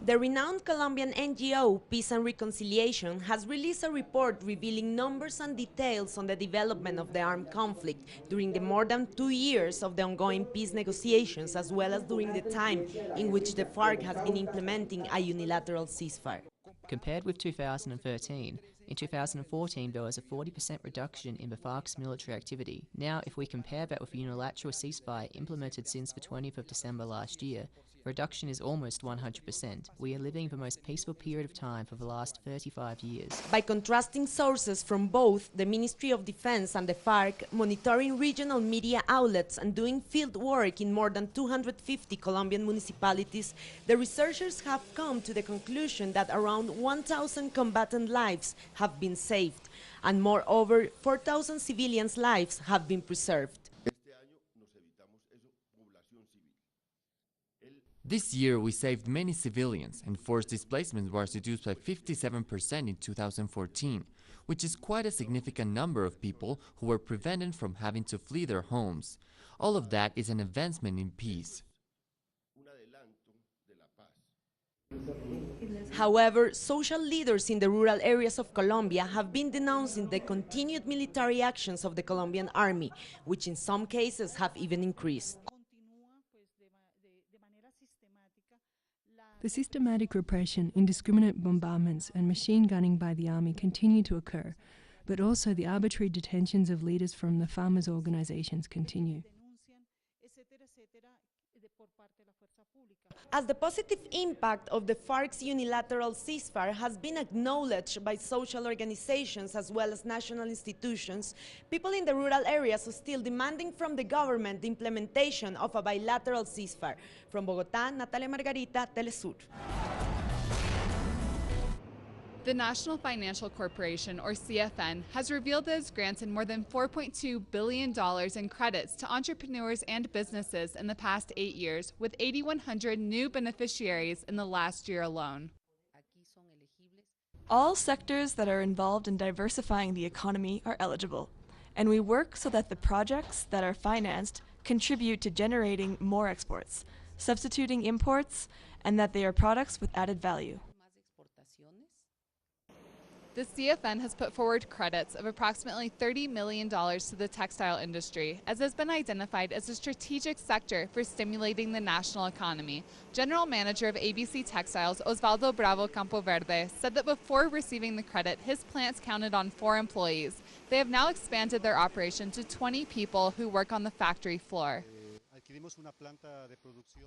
The renowned Colombian NGO Peace and Reconciliation has released a report revealing numbers and details on the development of the armed conflict during the more than 2 years of the ongoing peace negotiations, as well as during the time in which the FARC has been implementing a unilateral ceasefire. Compared with 2013, in 2014 there was a 40% reduction in the FARC's military activity. Now, if we compare that with the unilateral ceasefire implemented since the 20th of December last year, the reduction is almost 100%. We are living the most peaceful period of time for the last 35 years. By contrasting sources from both the Ministry of Defense and the FARC, monitoring regional media outlets and doing field work in more than 250 Colombian municipalities, the researchers have come to the conclusion that around 1,000 combatant lives have been saved, and moreover, 4,000 civilians' lives have been preserved. This year we saved many civilians, and forced displacement was reduced by 57% in 2014, which is quite a significant number of people who were prevented from having to flee their homes. All of that is an advancement in peace. However, social leaders in the rural areas of Colombia have been denouncing the continued military actions of the Colombian army, which in some cases have even increased. The systematic repression, indiscriminate bombardments and machine gunning by the army continue to occur, but also the arbitrary detentions of leaders from the farmers' organizations continue. As the positive impact of the FARC's unilateral ceasefire has been acknowledged by social organizations as well as national institutions, people in the rural areas are still demanding from the government the implementation of a bilateral ceasefire. From Bogotá, NATALIA MARGARITA, teleSUR. The National Financial Corporation, or CFN, has revealed that it has granted more than $4.2 billion in credits to entrepreneurs and businesses in the past 8 years, with 8,100 new beneficiaries in the last year alone. All sectors that are involved in diversifying the economy are eligible, and we work so that the projects that are financed contribute to generating more exports, substituting imports, and that they are products with added value. The CFN has put forward credits of approximately $30 million to the textile industry, as has been identified as a strategic sector for stimulating the national economy. General Manager of ABC Textiles, Oswaldo Bravo CAMPOVERDE, said that before receiving the credit, his plants counted on 4 employees. They have now expanded their operation to 20 people who work on the factory floor.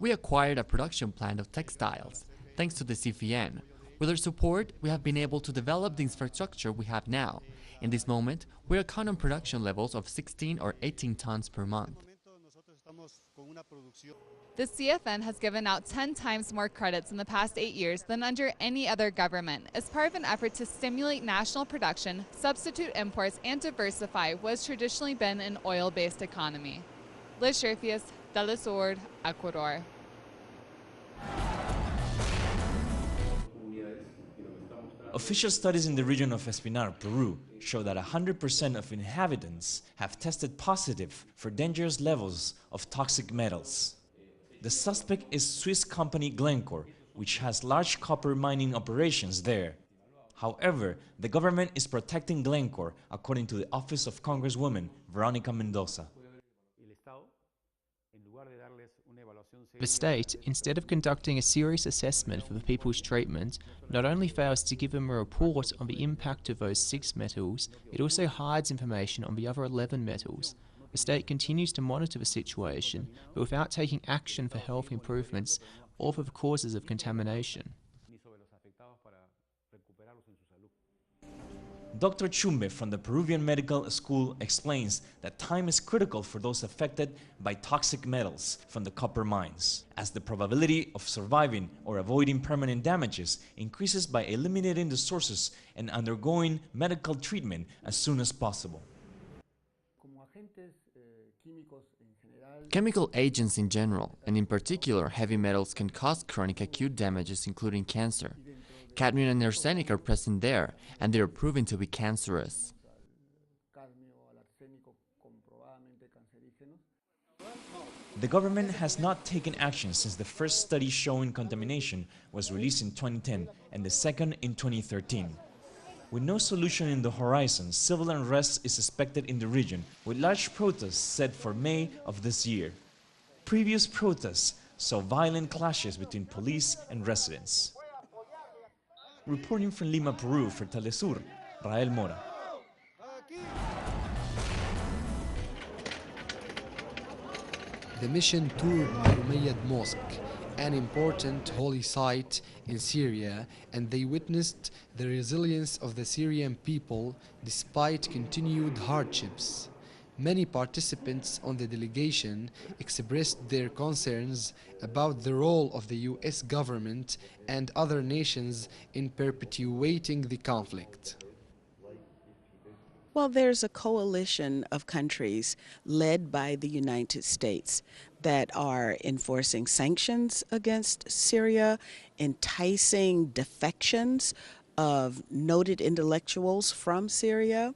We acquired a production plant of textiles, thanks to the CFN. With their support, we have been able to develop the infrastructure we have now. In this moment, we are counting on production levels of 16 or 18 tons per month. The CFN has given out 10 times more credits in the past 8 years than under any other government, as part of an effort to stimulate national production, substitute imports, and diversify what has traditionally been an oil-based economy. Liz Scherfius, teleSUR, Ecuador. Official studies in the region of Espinar, Peru, show that 100% of inhabitants have tested positive for dangerous levels of toxic metals. The suspect is Swiss company Glencore, which has large copper mining operations there. However, the government is protecting Glencore, according to the Office of Congresswoman Veronica Mendoza. The state, instead of conducting a serious assessment for the people's treatment, not only fails to give them a report on the impact of those 6 metals, it also hides information on the other 11 metals. The state continues to monitor the situation, but without taking action for health improvements or for the causes of contamination. Dr. Chumbe from the Peruvian Medical School explains that time is critical for those affected by toxic metals from the copper mines, as the probability of surviving or avoiding permanent damages increases by eliminating the sources and undergoing medical treatment as soon as possible. Chemical agents in general, and in particular heavy metals, can cause chronic acute damages including cancer. Cadmium and arsenic are present there, and they are proven to be cancerous. The government has not taken action since the first study showing contamination was released in 2010 and the second in 2013. With no solution in the horizon, civil unrest is expected in the region, with large protests set for May of this year. Previous protests saw violent clashes between police and residents. Reporting from Lima, Peru for teleSUR, Rael Mora. The mission toured the Umayyad Mosque, an important holy site in Syria, and they witnessed the resilience of the Syrian people despite continued hardships. Many participants on the delegation expressed their concerns about the role of the US government and other nations in perpetuating the conflict. Well, there's a coalition of countries led by the United States that are enforcing sanctions against Syria, enticing defections of noted intellectuals from Syria,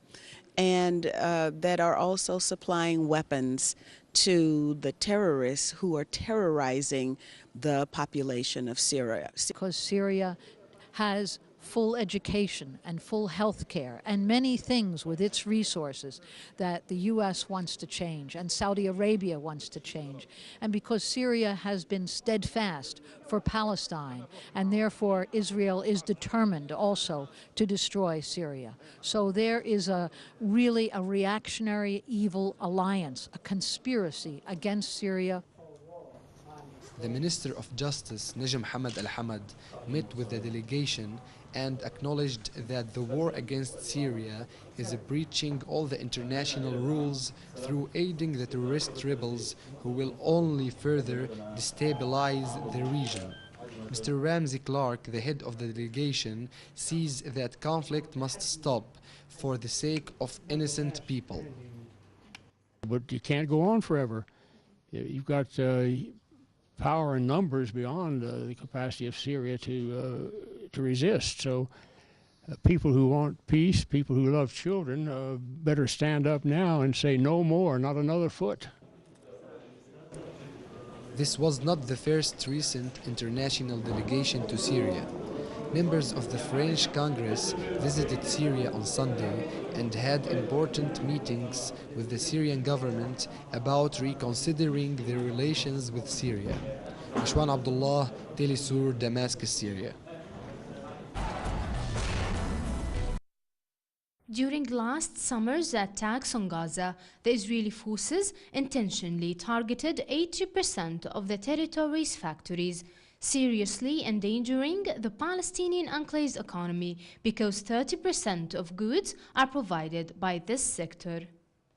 and that are also supplying weapons to the terrorists who are terrorizing the population of Syria. Because Syria has full education and full health care and many things with its resources that the US wants to change and Saudi Arabia wants to change. And because Syria has been steadfast for Palestine, and therefore Israel is determined also to destroy Syria. So there is really a reactionary evil alliance, a conspiracy against Syria. The Minister of Justice, Najm Hamad Al-Hamad, met with the delegation and acknowledged that the war against Syria is breaching all the international rules through aiding the terrorist rebels who will only further destabilize the region. Mr. Ramsey Clark, the head of the delegation, sees that conflict must stop for the sake of innocent people. But you can't go on forever. You've got power and numbers beyond the capacity of Syria to resist. So people who want peace, people who love children, better stand up now and say no more, not another foot. This was not the first recent international delegation to Syria. Members of the French Congress visited Syria on Sunday and had important meetings with the Syrian government about reconsidering their relations with Syria. Mishwan Abdullah, teleSUR, Damascus, Syria. During last summer's attacks on Gaza, the Israeli forces intentionally targeted 80% of the territory's factories, seriously endangering the Palestinian enclave's economy because 30% of goods are provided by this sector.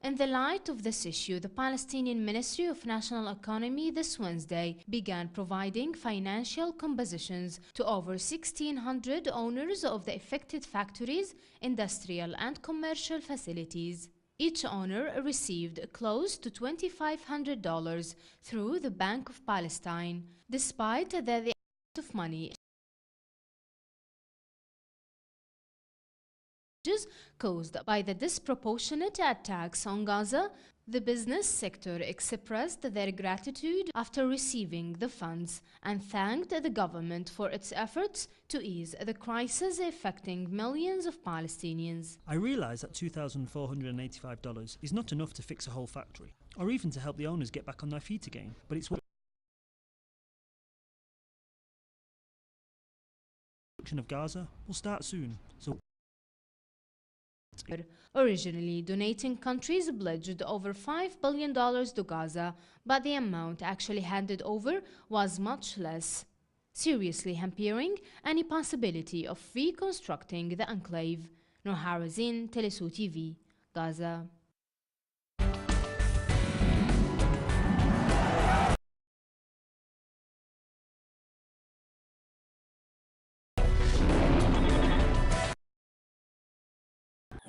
In the light of this issue, the Palestinian Ministry of National Economy this Wednesday began providing financial compensations to over 1,600 owners of the affected factories, industrial and commercial facilities. Each owner received close to $2,500 through the Bank of Palestine, despite the amount of money caused by the disproportionate attacks on Gaza. The business sector expressed their gratitude after receiving the funds and thanked the government for its efforts to ease the crisis affecting millions of Palestinians. I realise that $2,485 is not enough to fix a whole factory, or even to help the owners get back on their feet again, but it's what the of Gaza will start soon. So originally, donating countries pledged over $5 billion to Gaza, but the amount actually handed over was much less, seriously hampering any possibility of reconstructing the enclave. Noor Harazin, teleSUR TV, Gaza.